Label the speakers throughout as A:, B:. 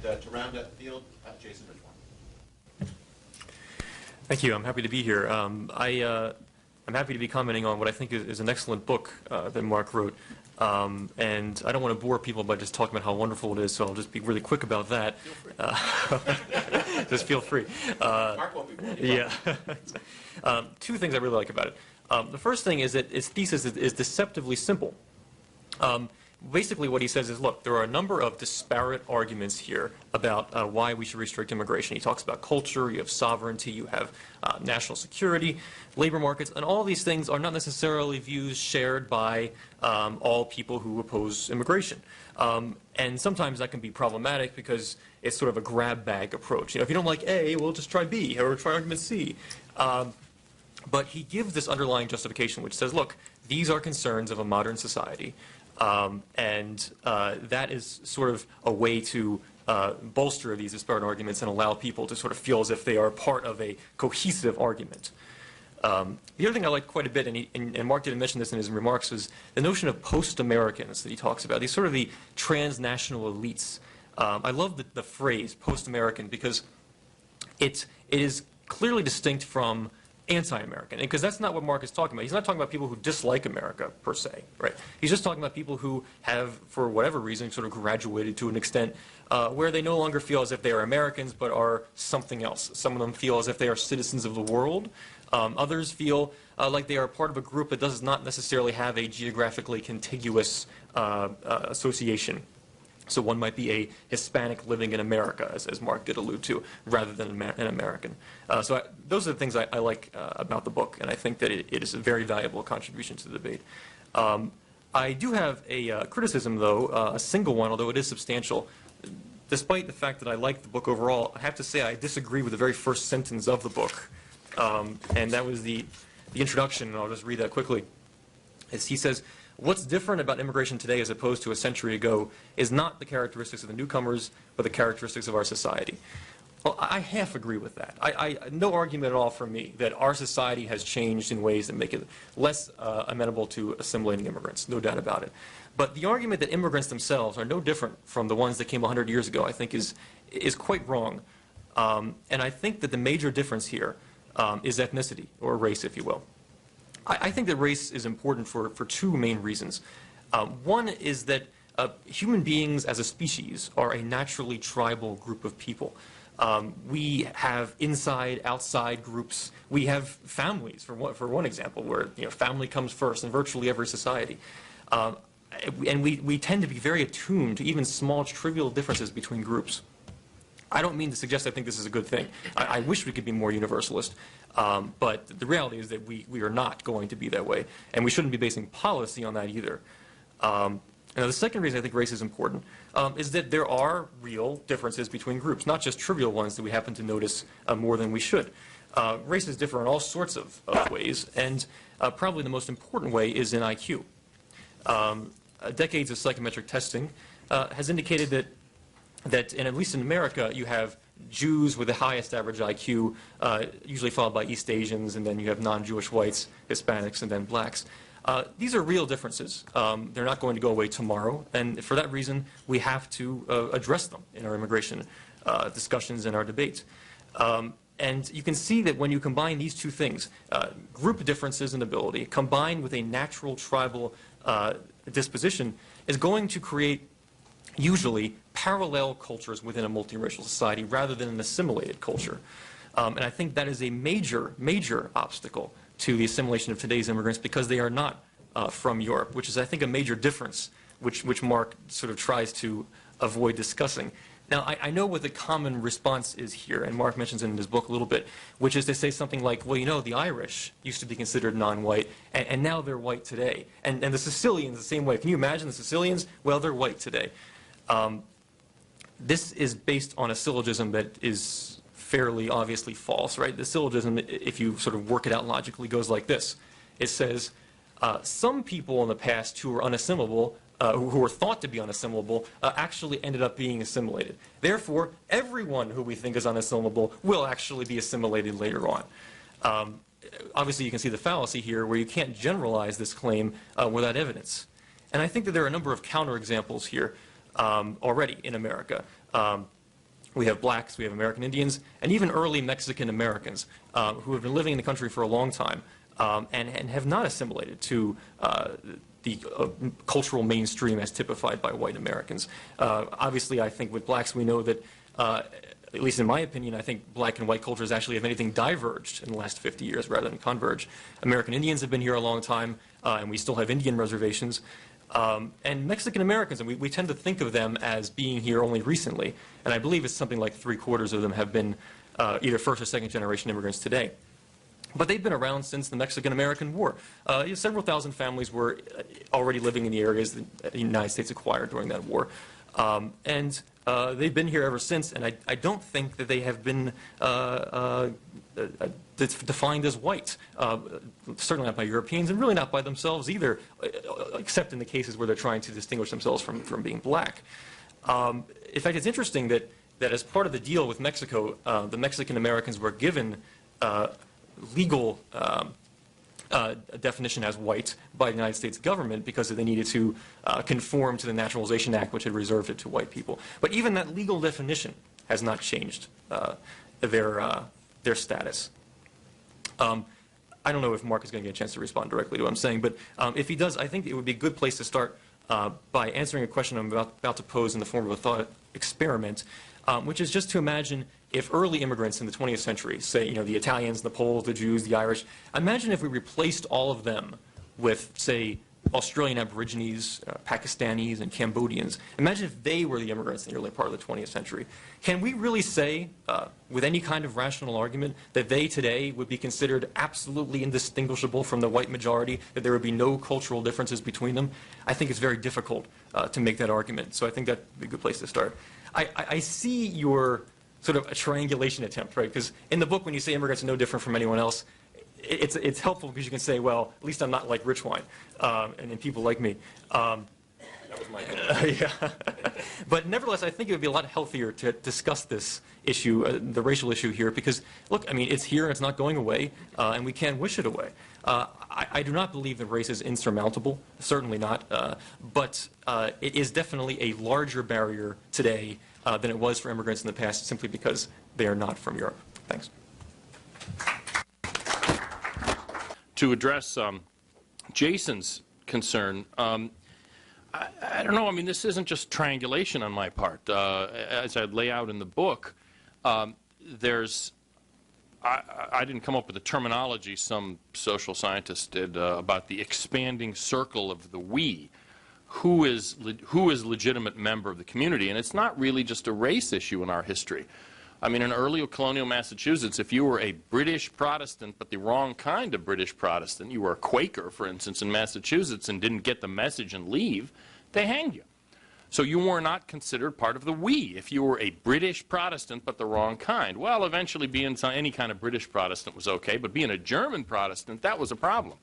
A: And to round out the field, Jason Richwine.
B: Thank you. I'm happy to be here. I'm happy to be commenting on what I think is an excellent book that Mark wrote. And I don't want to bore people by just talking about how wonderful it is, so I'll just be really quick about that.
A: Feel free.
B: Just feel free.
A: Mark won't be bored.
B: Yeah. Two things I really like about it. The first thing is that its thesis is deceptively simple. Basically what he says is, look, there are a number of disparate arguments here about why we should restrict immigration. He talks about culture, you have sovereignty, you have national security, labor markets, and all these things are not necessarily views shared by all people who oppose immigration. And sometimes that can be problematic because it's sort of a grab bag approach. You know, if you don't like A, well, just try B or try argument C. But he gives this underlying justification which says, look, these are concerns of a modern society. That is sort of a way to bolster these disparate arguments and allow people to sort of feel as if they are part of a cohesive argument. The other thing I like quite a bit, and Mark didn't mention this in his remarks, was the notion of post-Americans that he talks about. These sort of the transnational elites. I love the phrase post-American because it is clearly distinct from anti-American, because that's not what Mark is talking about. He's not talking about people who dislike America, per se, right? He's just talking about people who have, for whatever reason, sort of graduated to an extent where they no longer feel as if they are Americans, but are something else. Some of them feel as if they are citizens of the world. Others feel like they are part of a group that does not necessarily have a geographically contiguous association. So one might be a Hispanic living in America, as Mark did allude to, rather than an American. Those are the things I like about the book, and I think that it is a very valuable contribution to the debate. I do have a criticism, though, a single one, although it is substantial. Despite the fact that I like the book overall, I have to say I disagree with the very first sentence of the book, and that was the introduction, and I'll just read that quickly. As he says, what's different about immigration today as opposed to a century ago is not the characteristics of the newcomers, but the characteristics of our society. Well, I half agree with that. No argument at all from me that our society has changed in ways that make it less amenable to assimilating immigrants, no doubt about it. But the argument that immigrants themselves are no different from the ones that came 100 years ago, I think is quite wrong. And I think that the major difference here is ethnicity, or race, if you will. I think that race is important for two main reasons. One is that human beings as a species are a naturally tribal group of people. We have inside, outside groups. We have families, for one example, where family comes first in virtually every society. And we tend to be very attuned to even small, trivial differences between groups. I don't mean to suggest I think this is a good thing. I wish we could be more universalist. But the reality is that we are not going to be that way, and we shouldn't be basing policy on that either. Now, the second reason I think race is important is that there are real differences between groups, not just trivial ones that we happen to notice more than we should. Races differ in all sorts of ways, and probably the most important way is in IQ. Decades of psychometric testing has indicated that at least in America, you have Jews with the highest average IQ, usually followed by East Asians, and then you have non-Jewish whites, Hispanics, and then blacks. These are real differences. They're not going to go away tomorrow, and for that reason, we have to address them in our immigration discussions and our debates. And you can see that when you combine these two things, group differences in ability combined with a natural tribal disposition is going to create usually parallel cultures within a multiracial society rather than an assimilated culture. And I think that is a major, major obstacle to the assimilation of today's immigrants because they are not from Europe, which is, I think, a major difference which Mark sort of tries to avoid discussing. Now, I know what the common response is here, and Mark mentions it in his book a little bit, which is to say something like, well, you know, the Irish used to be considered non-white, and now they're white today. And the Sicilians the same way. Can you imagine the Sicilians? Well, they're white today. This is based on a syllogism that is fairly obviously false, right? The syllogism, if you sort of work it out logically, goes like this. It says, some people in the past who were unassimilable, who were thought to be unassimilable, actually ended up being assimilated. Therefore, everyone who we think is unassimilable will actually be assimilated later on. Obviously, you can see the fallacy here where you can't generalize this claim without evidence. And I think that there are a number of counterexamples here already in America. We have blacks, we have American Indians, and even early Mexican Americans who have been living in the country for a long time and have not assimilated to the cultural mainstream as typified by white Americans. Obviously, I think with blacks we know that, at least in my opinion, I think black and white cultures actually, if anything, diverged in the last 50 years rather than converged. American Indians have been here a long time, and we still have Indian reservations. And Mexican Americans, and we tend to think of them as being here only recently, and I believe it's something like 3/4 of them have been either first or second generation immigrants today. But they've been around since the Mexican-American War. Several thousand families were already living in the areas that the United States acquired during that war. And they've been here ever since, and I don't think that they have been defined as white, certainly not by Europeans, and really not by themselves either, except in the cases where they're trying to distinguish themselves from being black. In fact, it's interesting that as part of the deal with Mexico, the Mexican Americans were given legal definition as white by the United States government because they needed to conform to the Naturalization Act, which had reserved it to white people. But even that legal definition has not changed their status. I don't know if Mark is going to get a chance to respond directly to what I'm saying, but if he does, I think it would be a good place to start by answering a question I'm about to pose in the form of a thought experiment, which is just to imagine if early immigrants in the 20th century, say, the Italians, the Poles, the Jews, the Irish, imagine if we replaced all of them with, say, Australian Aborigines, Pakistanis, and Cambodians. Imagine if they were the immigrants in the early part of the 20th century. Can we really say, with any kind of rational argument, that they today would be considered absolutely indistinguishable from the white majority, that there would be no cultural differences between them? I think it's very difficult to make that argument, so I think that would be a good place to start. I see your sort of a triangulation attempt, right? Because in the book, when you say immigrants are no different from anyone else, it's helpful because you can say, well, at least I'm not like Richwine and people like me.
A: That was my
B: yeah. But nevertheless, I think it would be a lot healthier to discuss this issue, the racial issue here, because, look, I mean, it's here and it's not going away, and we can't wish it away. I do not believe that race is insurmountable, certainly not, but it is definitely a larger barrier today than it was for immigrants in the past, simply because they are not from Europe. Thanks.
C: To address Jason's concern, I don't know. I mean, this isn't just triangulation on my part. As I lay out in the book, I didn't come up with the terminology some social scientists did about the expanding circle of the we. Who is legitimate member of the community? And it's not really just a race issue in our history. I mean, in early colonial Massachusetts, if you were a British Protestant, but the wrong kind of British Protestant, you were a Quaker, for instance, in Massachusetts, and didn't get the message and leave, they hanged you. So you were not considered part of the we if you were a British Protestant, but the wrong kind. Well, eventually being any kind of British Protestant was okay, but being a German Protestant, that was a problem.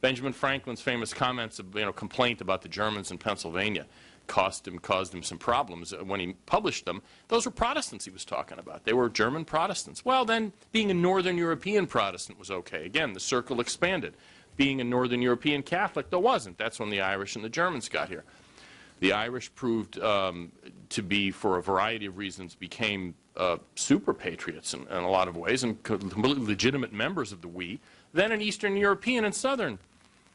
C: Benjamin Franklin's famous comments of, complaint about the Germans in Pennsylvania caused him some problems when he published them. Those were Protestants he was talking about. They were German Protestants. Well, then, being a Northern European Protestant was okay. Again, the circle expanded. Being a Northern European Catholic, there wasn't. That's when the Irish and the Germans got here. The Irish proved to be, for a variety of reasons, became super patriots in a lot of ways and completely legitimate members of the we. Then an Eastern European and Southern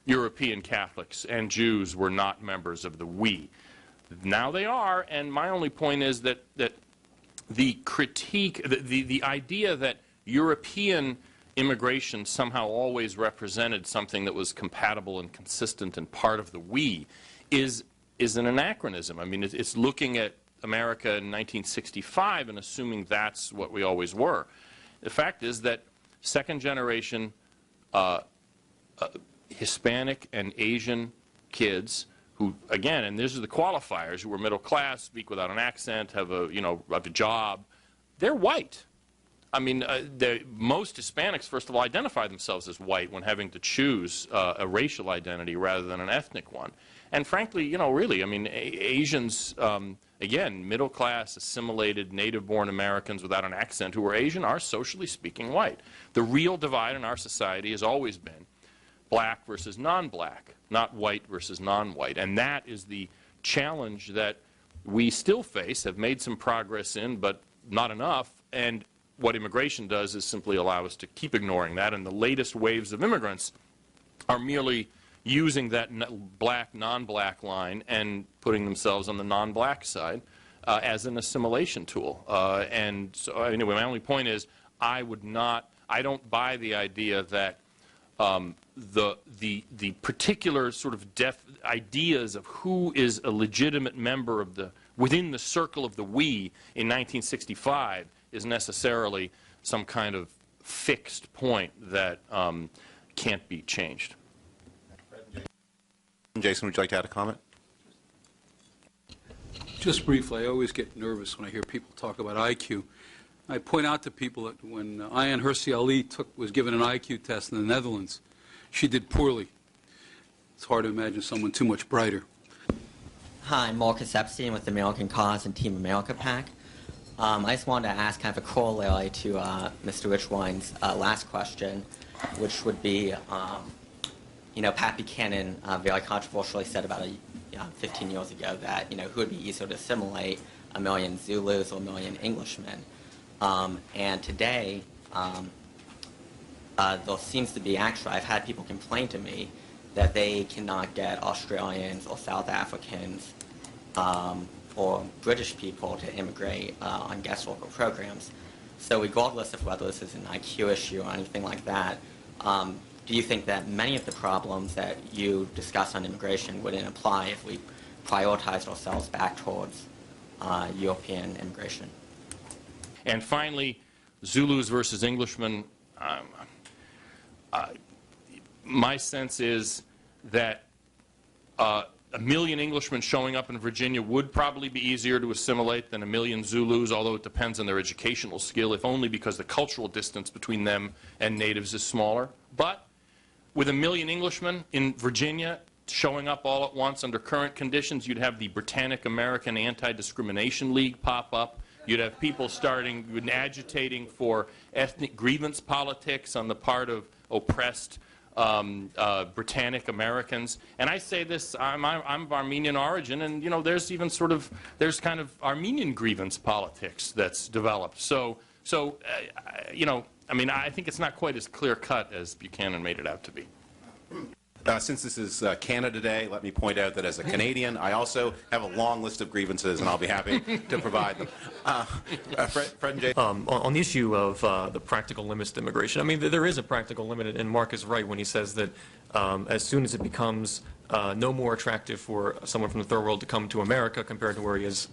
C: European Catholics and Jews were not members of the we. Now they are, and my only point is that the critique, the idea that European immigration somehow always represented something that was compatible and consistent and part of the we is an anachronism. I mean, it's looking at America in 1965 and assuming that's what we always were. The fact is that second generation Hispanic and Asian kids who, again, and these are the qualifiers, who were middle class, speak without an accent, have a job, they're white. I mean, most Hispanics, first of all, identify themselves as white when having to choose a racial identity rather than an ethnic one. And frankly, really, I mean, Asians, again, middle class, assimilated, native-born Americans without an accent who are Asian are, socially speaking, white. The real divide in our society has always been black versus non-black, not white versus non-white. And that is the challenge that we still face, have made some progress in, but not enough, and what immigration does is simply allow us to keep ignoring that, and the latest waves of immigrants are merely using that black, non-black line and putting themselves on the non-black side as an assimilation tool. And so, anyway, my only point is I don't buy the idea that the particular sort of ideas of who is a legitimate member of within the circle of the we in 1965 is necessarily some kind of fixed point that can't be changed.
D: Jason, would you like to add a comment?
E: Just briefly, I always get nervous when I hear people talk about IQ. I point out to people that when Ayaan Hirsi Ali was given an IQ test in the Netherlands, she did poorly. It's hard to imagine someone too much brighter.
F: Hi, I'm Marcus Epstein with the American Cause and Team America PAC. I just wanted to ask kind of a corollary to Mr. Richwine's last question, which would be, Pat Buchanan very controversially said about 15 years ago that, who would be easier to assimilate, a million Zulus or a million Englishmen. And today, there seems to be actually, I've had people complain to me that they cannot get Australians or South Africans or British people to immigrate on guest worker programs. So regardless of whether this is an IQ issue or anything like that, do you think that many of the problems that you discuss on immigration wouldn't apply if we prioritized ourselves back towards European immigration?
C: And finally, Zulus versus Englishmen. My sense is that a million Englishmen showing up in Virginia would probably be easier to assimilate than a million Zulus, although it depends on their educational skill, if only because the cultural distance between them and natives is smaller. But with a million Englishmen in Virginia showing up all at once under current conditions, you'd have the Britannic American Anti-Discrimination League pop up. You'd have people agitating for ethnic grievance politics on the part of oppressed Britannic Americans. And I say this, I'm of Armenian origin, and there's even there's kind of Armenian grievance politics that's developed. So I think it's not quite as clear cut as Buchanan made it out to be.
D: Since this is Canada Day, let me point out that as a Canadian, I also have a long list of grievances, and I'll be happy to provide them. Fred and Jay.
B: On the issue of the practical limits to immigration, I mean, there is a practical limit, and Mark is right when he says that as soon as it becomes no more attractive for someone from the third world to come to America compared to where he is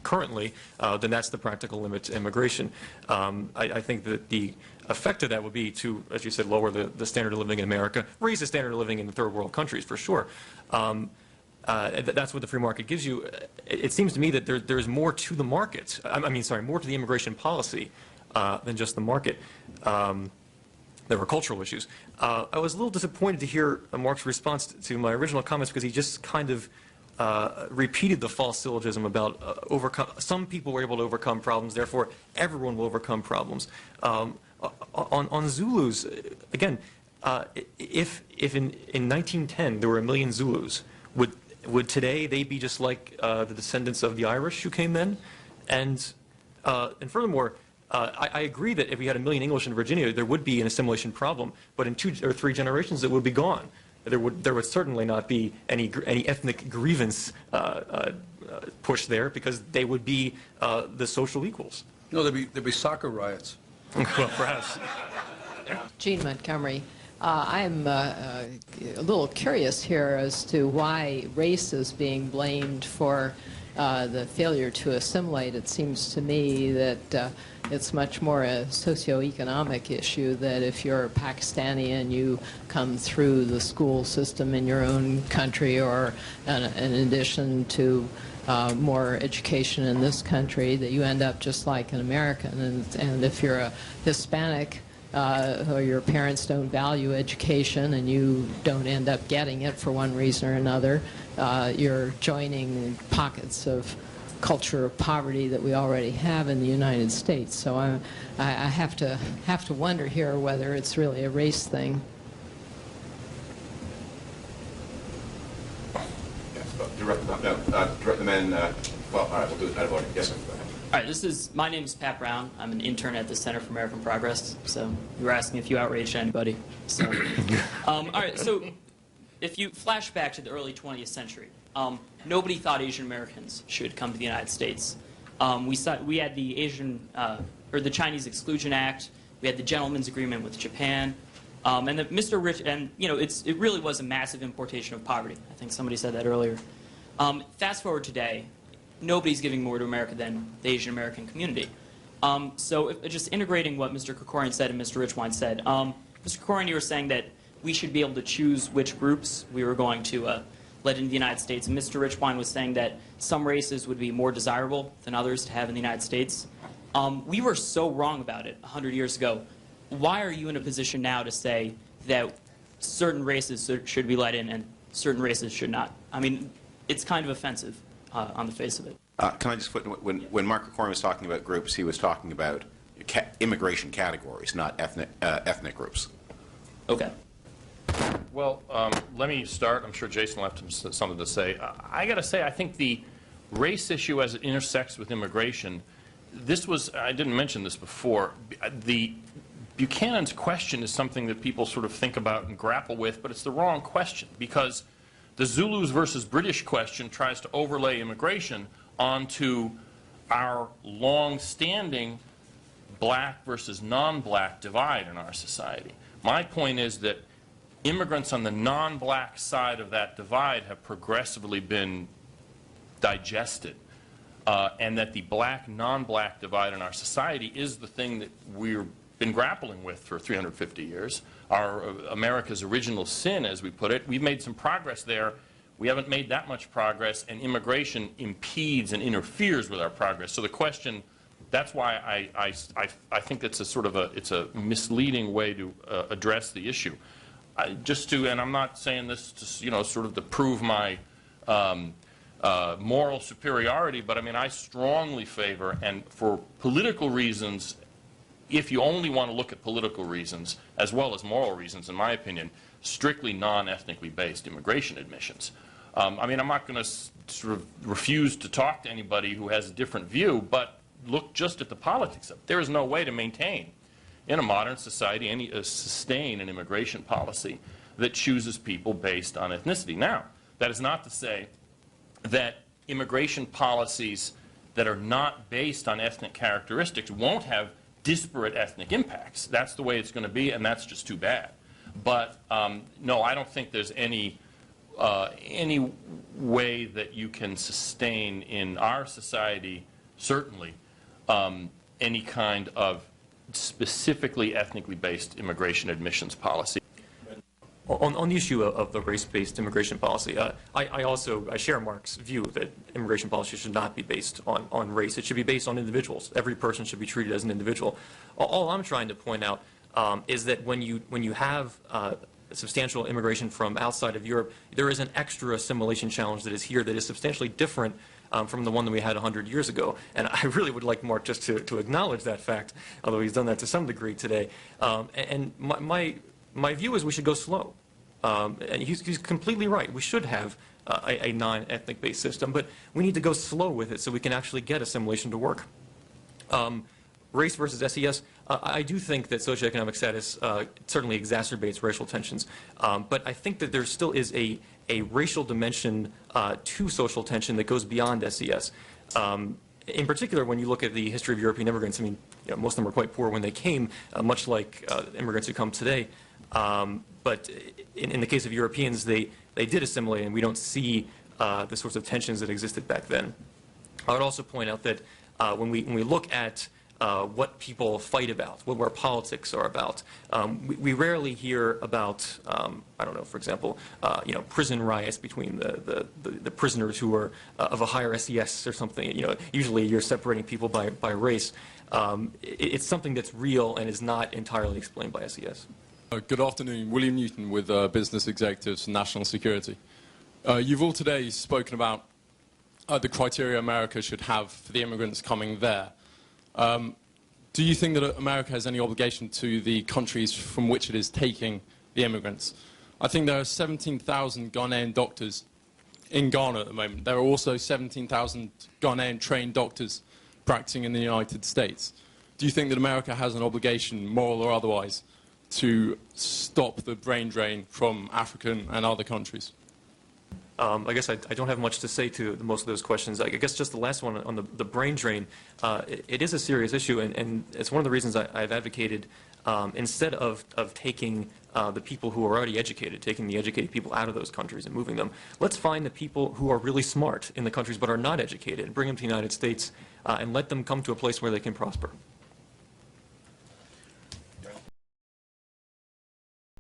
B: currently, then that's the practical limit to immigration. I think that the effect of that would be to, as you said, lower the standard of living in America, raise the standard of living in the third world countries for sure. That's what the free market gives you. It seems to me that there's more to the market. More to the immigration policy than just the market. There were cultural issues. I was a little disappointed to hear Mark's response to my original comments because he just kind of repeated the false syllogism about some people were able to overcome problems, therefore everyone will overcome problems. On Zulus, again, if in 1910 there were a million Zulus, would today they be just like the descendants of the Irish who came then? And furthermore, I agree that if we had a million English in Virginia, there would be an assimilation problem, but in 2 or 3 generations it would be gone. There would certainly not be any ethnic grievance push there because they would be the social equals.
E: No, there'd be soccer riots.
B: Well, perhaps.
G: Jean Montgomery. I'm a little curious here as to why race is being blamed for the failure to assimilate. It seems to me that it's much more a socioeconomic issue, that if you're Pakistani and you come through the school system in your own country, or in addition to more education in this country, that you end up just like an American. And if you're a Hispanic, or your parents don't value education and you don't end up getting it for one reason or another, you're joining pockets of culture of poverty that we already have in the United States. So I have to wonder here whether it's really a race thing.
D: Yes, direct the men. Well, all right, we'll do it out of order. Yes, sir. Go ahead.
H: All right, my name is Pat Brown. I'm an intern at the Center for American Progress. So you were asking if you outraged anybody. So, all right, so if you flash back to the early 20th century, nobody thought Asian Americans should come to the United States. We had the the Chinese Exclusion Act. We had the Gentleman's Agreement with Japan. And it really was a massive importation of poverty. I think somebody said that earlier. Fast forward today, nobody's giving more to America than the Asian American community. Just integrating what Mr. Krikorian said and Mr. Richwine said, Mr. Krikorian, you were saying that we should be able to choose which groups we were going to let into the United States, and Mr. Richwine was saying that some races would be more desirable than others to have in the United States. We were so wrong about it 100 years ago. Why are you in a position now to say that certain races should be let in and certain races should not? I mean, it's kind of offensive on the face of it.
D: Can I just put, when Mark Krikorian was talking about groups, he was talking about immigration categories, not ethnic groups.
H: Okay.
C: Well, let me start. I'm sure Jason will have something to say. I got to say, I think the race issue as it intersects with immigration, I didn't mention this before, Buchanan's question is something that people sort of think about and grapple with, but it's the wrong question, because the Zulus versus British question tries to overlay immigration onto our long-standing black versus non-black divide in our society. My point is that immigrants on the non-black side of that divide have progressively been digested, and that the black, non-black divide in our society is the thing that we've been grappling with for 350 years. America's original sin, as we put it. We've made some progress there. We haven't made that much progress, and immigration impedes and interferes with our progress. So the question, that's why I think it's a sort of it's a misleading way to address the issue. And I'm not saying this to, sort of to prove my moral superiority, but I mean, I strongly favor, and for political reasons, if you only want to look at political reasons, as well as moral reasons, in my opinion, strictly non-ethnically based immigration admissions. I mean, I'm not going to sort of refuse to talk to anybody who has a different view, but look just at the politics of it. There is no way to maintain, in a modern society, sustain an immigration policy that chooses people based on ethnicity. Now, that is not to say that immigration policies that are not based on ethnic characteristics won't have disparate ethnic impacts. That's the way it's going to be, and that's just too bad. But no, I don't think there's any way that you can sustain in our society, certainly, any kind of specifically ethnically based immigration admissions policy.
B: On the issue of the race-based immigration policy, I share Mark's view that immigration policy should not be based on race. It should be based on individuals. Every person should be treated as an individual. All I'm trying to point out is that when you have substantial immigration from outside of Europe, there is an extra assimilation challenge that is here that is substantially different from the one that we had 100 years ago. And I really would like Mark just to acknowledge that fact, although he's done that to some degree today. And my view is we should go slow. And he's completely right. We should have a non-ethnic based system, but we need to go slow with it so we can actually get assimilation to work. Race versus SES, I do think that socioeconomic status certainly exacerbates racial tensions, but I think that there still is a racial dimension to social tension that goes beyond SES. In particular, when you look at the history of European immigrants, I mean, most of them were quite poor when they came, much like immigrants who come today. But in the case of Europeans, they did assimilate, and we don't see the sorts of tensions that existed back then. I would also point out that when we look at what people fight about, what politics are about, we rarely hear about, I don't know, for example, prison riots between the prisoners who are of a higher SES or something. Usually you're separating people by race. It's something that's real and is not entirely explained by SES.
I: Good afternoon. William Newton with Business Executives for National Security. You've all today spoken about the criteria America should have for the immigrants coming there. Do you think that America has any obligation to the countries from which it is taking the immigrants? I think there are 17,000 Ghanaian doctors in Ghana at the moment. There are also 17,000 Ghanaian trained doctors practicing in the United States. Do you think that America has an obligation, moral or otherwise, to stop the brain drain from African and other countries?
B: I guess I don't have much to say to most of those questions. I guess just the last one on the brain drain, it is a serious issue, and it's one of the reasons I've advocated instead of taking the people who are already educated, taking the educated people out of those countries and moving them, let's find the people who are really smart in the countries but are not educated and bring them to the United States and let them come to a place where they can prosper.